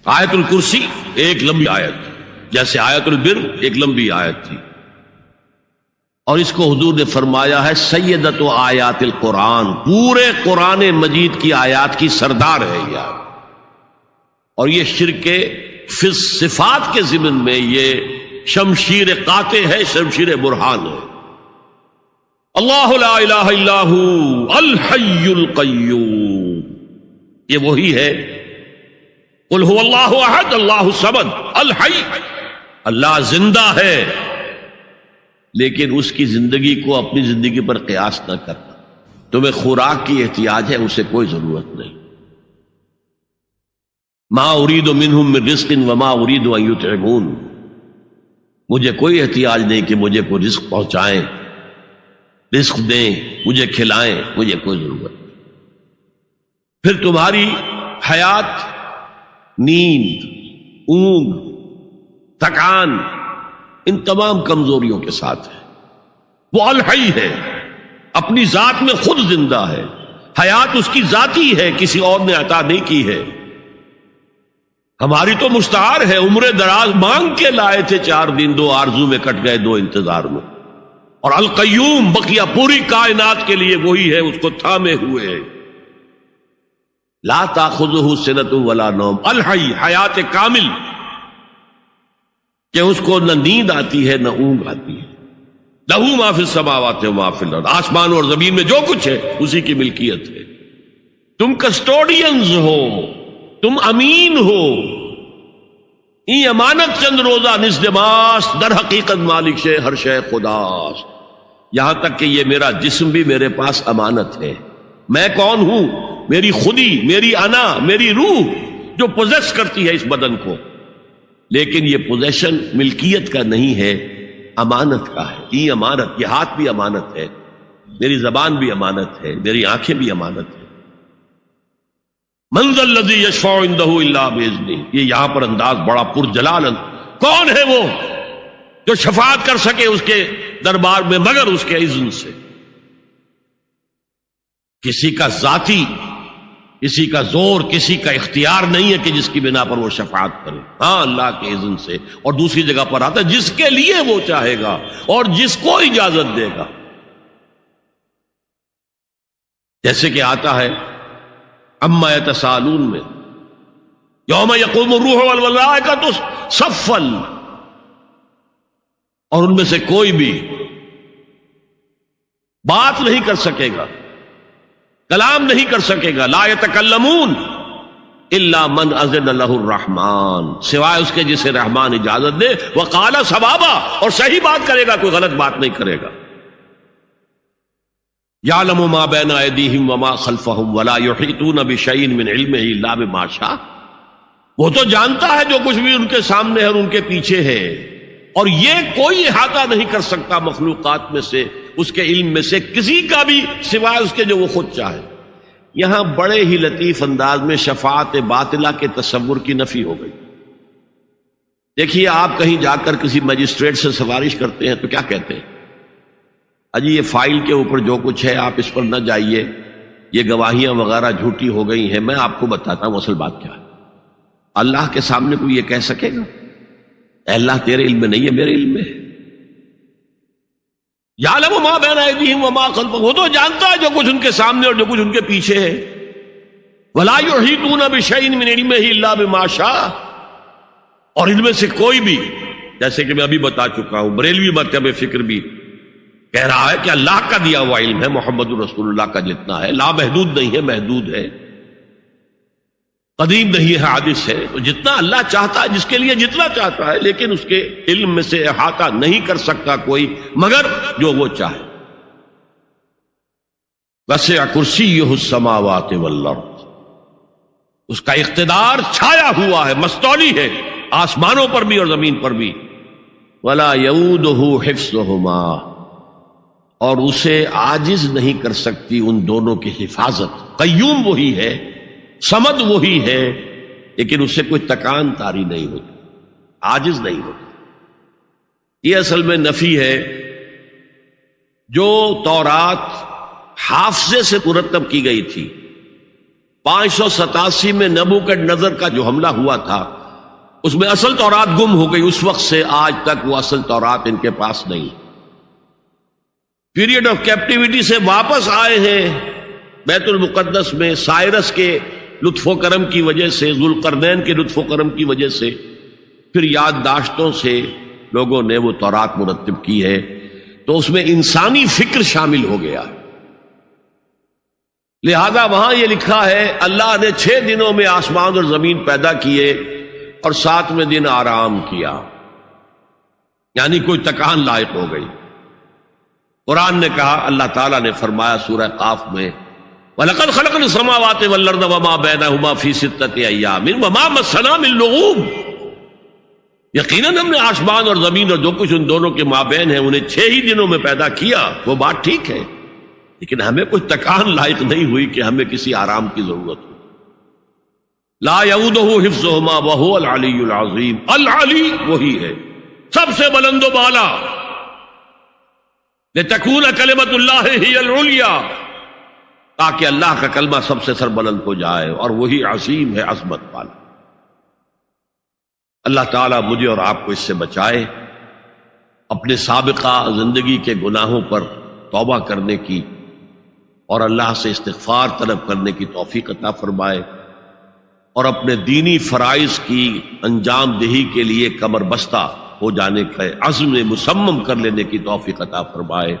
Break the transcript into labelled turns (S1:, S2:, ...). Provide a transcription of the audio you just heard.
S1: آیت الکرسی ایک لمبی آیت، جیسے آیت البر ایک لمبی آیت تھی، اور اس کو حضور نے فرمایا ہے سیدۃ آیات القرآن، پورے قرآن مجید کی آیات کی سردار ہے یہ، اور یہ شرک فی صفات کے ضمن میں یہ شمشیر قاطع ہے، شمشیر برہان ہے۔ اللہ لا الہ الا ہو الحی القیوم، یہ وہی ہے قل هو اللہ احد اللہ الصمد الحی، اللہ زندہ ہے، لیکن اس کی زندگی کو اپنی زندگی پر قیاس نہ کرنا۔ تمہیں خوراک کی احتیاج ہے، اسے کوئی ضرورت نہیں۔ ما اريد منهم من رزق وما اريد ان يطعمون، مجھے کوئی احتیاج نہیں کہ مجھے کوئی رزق پہنچائیں، رزق دیں، مجھے کھلائیں، مجھے کوئی ضرورت نہیں۔ پھر تمہاری حیات نیند، اونگ، تھکان، ان تمام کمزوریوں کے ساتھ ہے۔ وہ الحی ہے، اپنی ذات میں خود زندہ ہے، حیات اس کی ذاتی ہے، کسی اور نے عطا نہیں کی ہے۔ ہماری تو مستعار ہے، عمر دراز مانگ کے لائے تھے، 4 دن 2 آرزو میں کٹ گئے، 2 انتظار میں۔ اور القیوم بقیہ پوری کائنات کے لیے وہی ہے، اس کو تھامے ہوئے ہے۔ لا تاخذہ سنۃ ولا نوم، الحی، حیات کامل، کہ اس کو نہ نیند آتی ہے نہ اونگ آتی ہے۔ لہ ما فی السماوات و ما فی الارض، آسمان اور زمین میں جو کچھ ہے اسی کی ملکیت ہے۔ تم کسٹوڈینز ہو، تم امین ہو، ای امانت چند روزہ نزدماس، در حقیقت مالک شے ہر شے خداست۔ یہاں تک کہ یہ میرا جسم بھی میرے پاس امانت ہے۔ میں کون ہوں؟ میری خودی، میری انا، میری روح جو پوزیس کرتی ہے اس بدن کو، لیکن یہ پوزیشن ملکیت کا نہیں ہے، امانت کا ہے۔ ای امانت، یہ ہاتھ بھی امانت ہے، میری زبان بھی امانت ہے، میری آنکھیں بھی امانت ہے۔ من ذا الذی یشفع عندہ الا باذنہ، یہ یہاں پر انداز بڑا پرجلال۔ کون ہے وہ جو شفاعت کر سکے اس کے دربار میں مگر اس کے اذن سے؟ کسی کا ذاتی، کسی کا زور، کسی کا اختیار نہیں ہے کہ جس کی بنا پر وہ شفاعت کرے، ہاں اللہ کے اذن سے۔ اور دوسری جگہ پر آتا ہے جس کے لیے وہ چاہے گا اور جس کو اجازت دے گا، جیسے کہ آتا ہے اما یتساءلون میں، یوم یقوم الروح والملائکۃ صفا، اور ان میں سے کوئی بھی بات نہیں کر سکے گا، کلام نہیں کر سکے گا، لا یتکلمون الا من اذن له الرحمن، سوائے اس کے جسے رحمان اجازت دے، وقال صوابا، اور صحیح بات کرے گا، کوئی غلط بات نہیں کرے گا۔ یعلم ما بین ایدیہم وما خلفہم ولا یحیطون بشیء من علمہ الا بما شاء، وہ تو جانتا ہے جو کچھ بھی ان کے سامنے ہے اور ان کے پیچھے ہے، اور یہ کوئی احاطہ نہیں کر سکتا مخلوقات میں سے، اس کے علم میں سے کسی کا بھی، سوائے اس کے جو وہ خود چاہے۔ یہاں بڑے ہی لطیف انداز میں شفاعت باطلہ کے تصور کی نفی ہو گئی۔ دیکھیے، آپ کہیں جا کر کسی مجسٹریٹ سے سفارش کرتے ہیں تو کیا کہتے ہیں؟ اجی یہ فائل کے اوپر جو کچھ ہے آپ اس پر نہ جائیے، یہ گواہیاں وغیرہ جھوٹی ہو گئی ہیں، میں آپ کو بتاتا ہوں اصل بات کیا ہے۔ اللہ کے سامنے کوئی یہ کہہ سکے گا اے اللہ تیرے علم میں نہیں ہے، میرے علم میں ہے؟ یعلم ما بین ایدیہم وما خلفہم، وہ تو جانتا ہے جو کچھ ان کے سامنے اور جو کچھ ان کے پیچھے ہے۔ ولا یحیطون بشیء من علمہ الا بما شاء، اور ان میں سے کوئی بھی، جیسے کہ میں ابھی بتا چکا ہوں، بریلوی مکتب فکر بھی کہہ رہا ہے کہ اللہ کا دیا ہوا علم ہے، محمد الرسول اللہ کا جتنا ہے، لا محدود نہیں ہے، محدود ہے، قدیم نہیں ہے، حادث ہے۔ تو جتنا اللہ چاہتا ہے، جس کے لیے جتنا چاہتا ہے، لیکن اس کے علم میں سے احاطہ نہیں کر سکتا کوئی مگر جو وہ چاہے۔ وسع کرسیہ السماوات والارض، اس کا اقتدار چھایا ہوا ہے، مستولی ہے، آسمانوں پر بھی اور زمین پر بھی۔ ولا یؤودہ حفظہما، اور اسے عاجز نہیں کر سکتی ان دونوں کی حفاظت۔ قیوم وہی ہے، صمد وہی ہے، لیکن اس سے کوئی تکان تاری نہیں ہوتی، عاجز نہیں ہوتی۔ یہ اصل میں نفی ہے جو تورات حافظے سے مرتب کی گئی تھی، 587 میں نبوکڈنضر کا جو حملہ ہوا تھا اس میں اصل تورات گم ہو گئی. اس وقت سے آج تک وہ اصل تورات ان کے پاس نہیں. پیریڈ آف کیپٹیوٹی سے واپس آئے ہیں بیت المقدس میں سائرس کے لطف و کرم کی وجہ سے، ذوالقرنین کے لطف و کرم کی وجہ سے. پھر یادداشتوں سے لوگوں نے وہ تورات مرتب کی ہے، تو اس میں انسانی فکر شامل ہو گیا. لہذا وہاں یہ لکھا ہے اللہ نے 6 دنوں میں آسمان اور زمین پیدا کیے اور 7ویں دن آرام کیا، یعنی کوئی تکان لائق ہو گئی. قرآن نے کہا، اللہ تعالیٰ نے فرمایا سورہ قاف میں، وَلَقَدْ خَلَقْنَا السَّمَاوَاتِ وَالْأَرْضَ وَمَا بَيْنَهُمَا فِي 6 أَيَّامٍ وَمَا مَسَّنَا مِن لُغُوبٍ. یقیناً ہم نے آسمان اور زمین اور جو کچھ ان دونوں کے مابین ہے انہیں 6 ہی دنوں میں پیدا کیا. وہ بات ٹھیک ہے، لیکن ہمیں کوئی تکان لائق نہیں ہوئی کہ ہمیں کسی آرام کی ضرورت ہو. لا یعودہ حفظہما وہو العلی العظیم. العلی وہی ہے سب سے بلند و بالا. لتکون کلمۃ اللہ ہی العلیٰ، تاکہ اللہ کا کلمہ سب سے سربلند ہو جائے، اور وہی عظیم ہے، عظمت والا. اللہ تعالیٰ مجھے اور آپ کو اس سے بچائے، اپنے سابقہ زندگی کے گناہوں پر توبہ کرنے کی اور اللہ سے استغفار طلب کرنے کی توفیق عطا فرمائے، اور اپنے دینی فرائض کی انجام دہی کے لیے کمر بستہ ہو جانے کا عزم مصمم کر لینے کی توفیق عطا فرمائے.